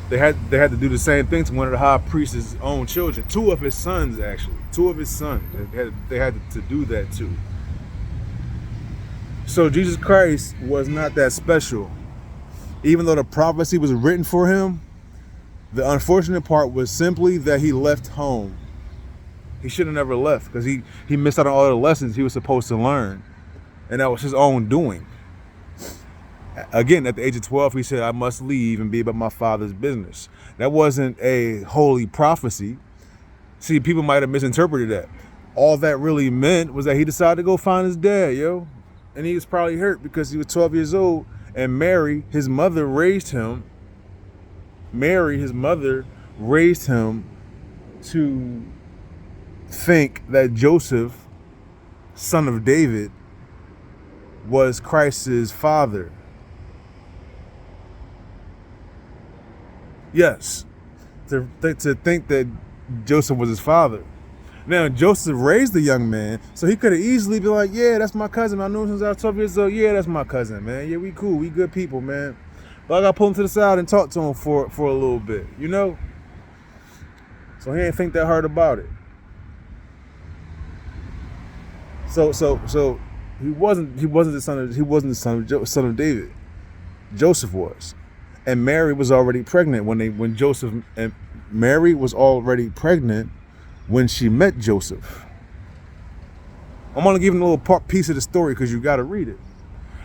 They had to do the same thing to one of the high priest's own children. Two of his sons, actually. Two of his sons. They had to do that too. So Jesus Christ was not that special. Even though the prophecy was written for him, the unfortunate part was simply that he left home. He should have never left because he missed out on all the lessons he was supposed to learn. And that was his own doing. Again, at the age of 12, he said, I must leave and be about my father's business. That wasn't a holy prophecy. See, people might have misinterpreted that. All that really meant was that he decided to go find his dad, yo. And he was probably hurt because he was 12 years old. And Mary, his mother, raised him. Mary, his mother, raised him to think that Joseph, son of David, was Christ's father. Yes, to think that Joseph was his father. Now, Joseph raised the young man, so he could have easily been like, yeah, that's my cousin. I knew him since I was 12 years old. Yeah, that's my cousin, man. Yeah, we cool. We good people, man. But I got to pull him to the side and talk to him for a little bit, you know? So he ain't think that hard about it. So he wasn't the son of David. Joseph was. And Mary was already pregnant Mary was already pregnant when she met Joseph. I'm only giving a little piece of the story because you got to read it.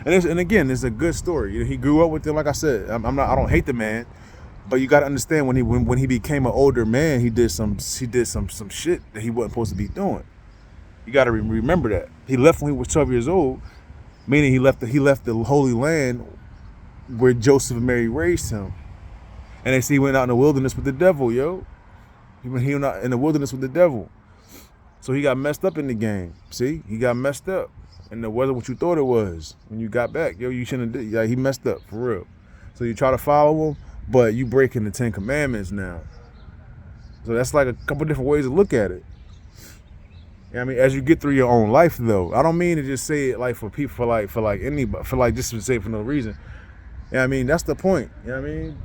And again, it's a good story. He grew up with it. Like I said, I don't hate the man, but you got to understand when he became an older man, he did some shit that he wasn't supposed to be doing. You got to remember that he left when he was 12 years old, meaning he left the Holy Land where Joseph and Mary raised him. And they see he went out in the wilderness with the devil, yo. He went out in the wilderness with the devil. So he got messed up in the game. See? He got messed up. And it wasn't what you thought it was when you got back. Yo, you shouldn't have. Yeah, he messed up, for real. So you try to follow him, but you breaking the 10 Commandments now. So that's like a couple different ways to look at it. You know what I mean? As you get through your own life, though. I don't mean to just say it like for people, for like anybody, for like just to say it for no reason. You know what I mean? That's the point. You know what I mean?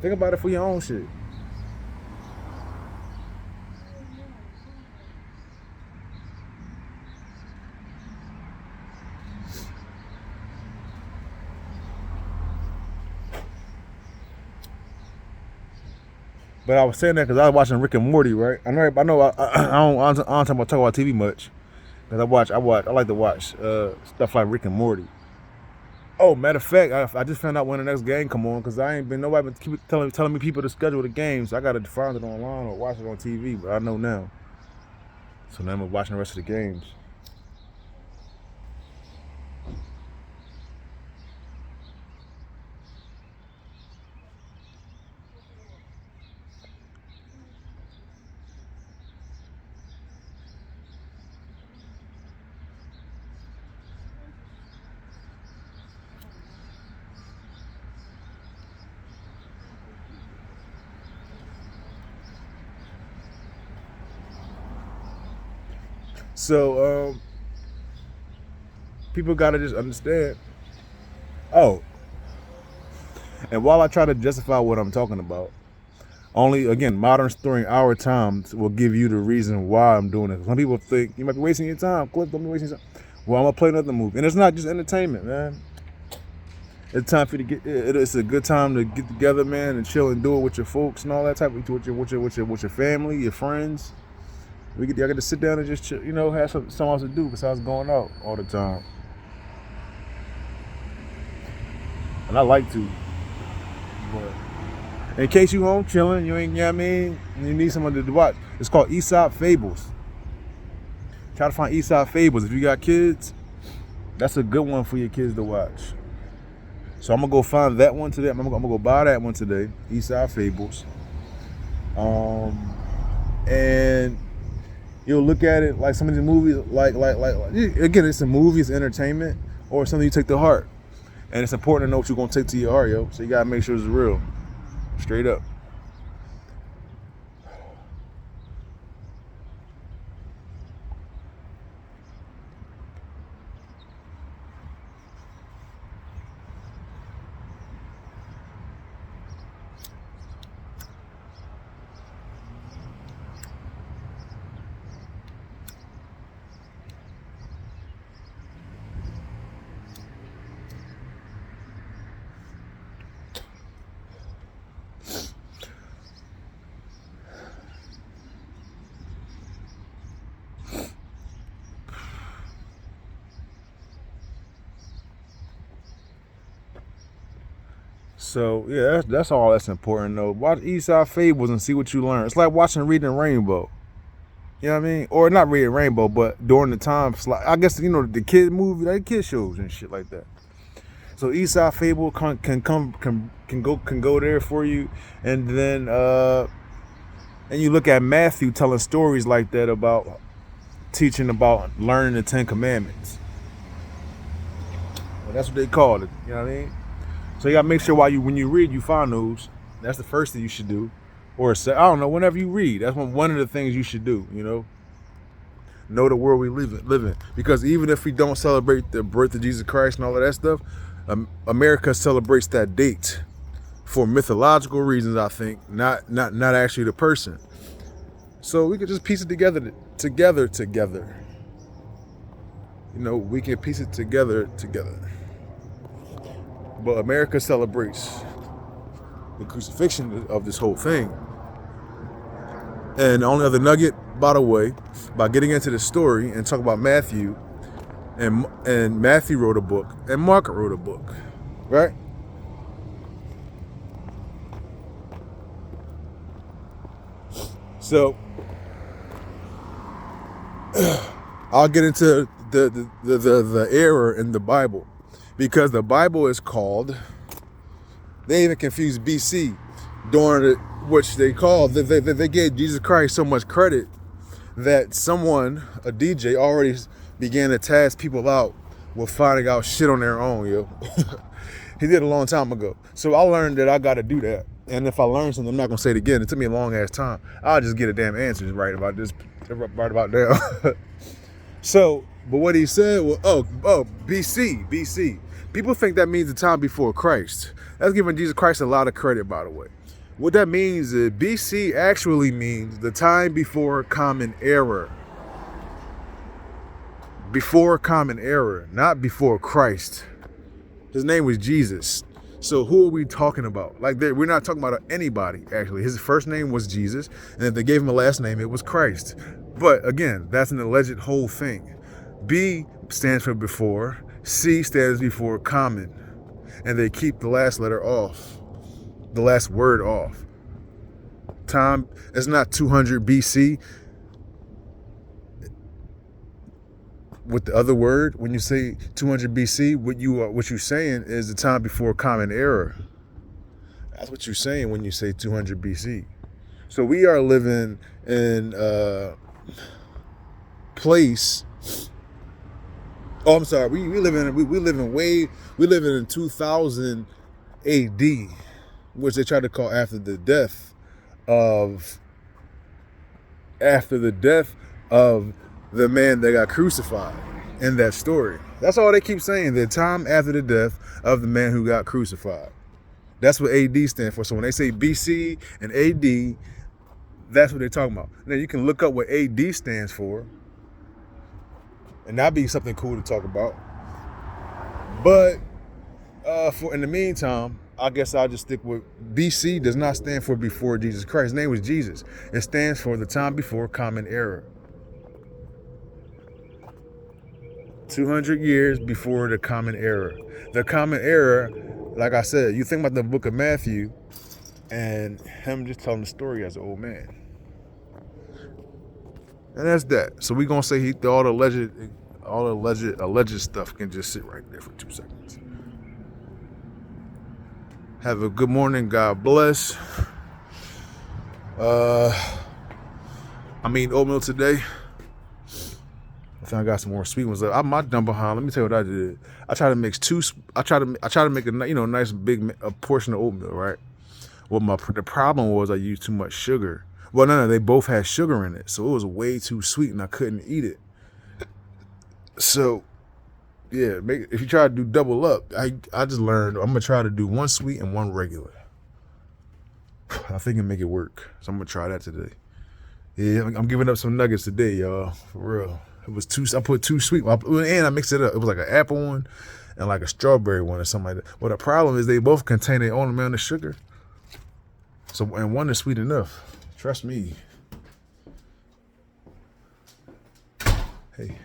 Think about it for your own shit. But I was saying that because I was watching Rick and Morty, right? I don't talk about TV much, because I like to watch stuff like Rick and Morty. Oh, matter of fact, I just found out when the next game come on because nobody been keep telling me people to schedule the games. So I gotta find it online or watch it on TV. But I know now, so now I'm watching the rest of the games. So people gotta just understand. Oh, and while I try to justify what I'm talking about, only again modern story in our times will give you the reason why I'm doing it. Some people think you might be wasting your time. Cliff, don't be wasting your time. Well, I'm gonna play another movie, and it's not just entertainment, man. It's time for you to it's a good time to get together, man, and chill and do it with your folks and all that type of with your family, your friends. Y'all get to sit down and just chill, have something else to do besides going out all the time. And I like to. But in case you home chilling, you know what I mean? You need someone to watch. It's called Aesop Fables. Try to find Aesop Fables. If you got kids, that's a good one for your kids to watch. So I'm gonna go find that one today. I'm gonna go buy that one today. Aesop Fables. And you'll look at it like some of the movies, like again, it's a movie, it's entertainment, or something you take to heart. And it's important to know what you're gonna take to your heart, yo. So you gotta make sure it's real. Straight up. So yeah, that's all that's important though. Watch Eastside Fables and see what you learn. It's like watching Reading Rainbow. You know what I mean? Or not Reading Rainbow, but during the time slot. I guess the kid movie, like kid shows and shit like that. So Eastside Fable can go there for you, and then and you look at Matthew telling stories like that about teaching about learning the 10 Commandments. Well, that's what they call it. You know what I mean? So you gotta make sure when you read, you find those. That's the first thing you should do, or I don't know. Whenever you read, that's one of the things you should do. Know the world we live in, because even if we don't celebrate the birth of Jesus Christ and all of that stuff, America celebrates that date for mythological reasons. I think not actually the person. So we could just piece it together. We can piece it together. But America celebrates the crucifixion of this whole thing. And the only other nugget, by the way, by getting into the story and talk about Matthew, and Matthew wrote a book, and Mark wrote a book, right? So I'll get into the error in the Bible, because the Bible is called, they even confused BC during which they called, they gave Jesus Christ so much credit that someone, a DJ, already began to task people out with finding out shit on their own, yo. He did a long time ago. So I learned that I got to do that. And if I learn something, I'm not going to say it again. It took me a long ass time. I'll just get a damn answer right about now. So, but what he said was, BC. People think that means the time before Christ. That's giving Jesus Christ a lot of credit, by the way. What that means is BC actually means the time before Common Era. Before Common Era, not before Christ. His name was Jesus. So who are we talking about? Like, we're not talking about anybody, actually. His first name was Jesus, and if they gave him a last name, it was Christ. But again, that's an alleged whole thing. B stands for before, C stands before common, and they keep the last letter off, the last word off. Time, it's not 200 BC. With the other word, when you say 200 BC, what you're saying is the time before Common Era. That's what you're saying when you say 200 BC. So we are living in a place. Oh, I'm sorry. We live in 2000 AD, which they try to call after the death of the man that got crucified in that story. That's all they keep saying, the time after the death of the man who got crucified. That's what AD stands for. So when they say BC and AD, that's what they're talking about. Now you can look up what AD stands for, and that'd be something cool to talk about. But in the meantime, I guess I'll just stick with BC. Does not stand for before Jesus Christ. His name was Jesus. It stands for the time before Common Era. 200 years before the Common Era. The Common Era, like I said, you think about the book of Matthew and him just telling the story as an old man. And that's that. So we're going to say all the alleged stuff can just sit right there for 2 seconds. Have a good morning. God bless. I'm eating oatmeal today. I think I got some more sweet ones. I'm not done behind. Let me tell you what I did. I try to mix I try to make a nice big portion of oatmeal, right? Well, the problem was I used too much sugar. Well, no, they both had sugar in it, so it was way too sweet, and I couldn't eat it. So, yeah, if you try to do double up, I just learned I'm gonna try to do one sweet and one regular. I think I can make it work, so I'm gonna try that today. Yeah, I'm giving up some nuggets today, y'all, for real. I put 2 sweet, and I mixed it up. It was like an apple one and like a strawberry one or something like that. Well, the problem is they both contain their own amount of sugar. So, and one is sweet enough. Trust me. Hey.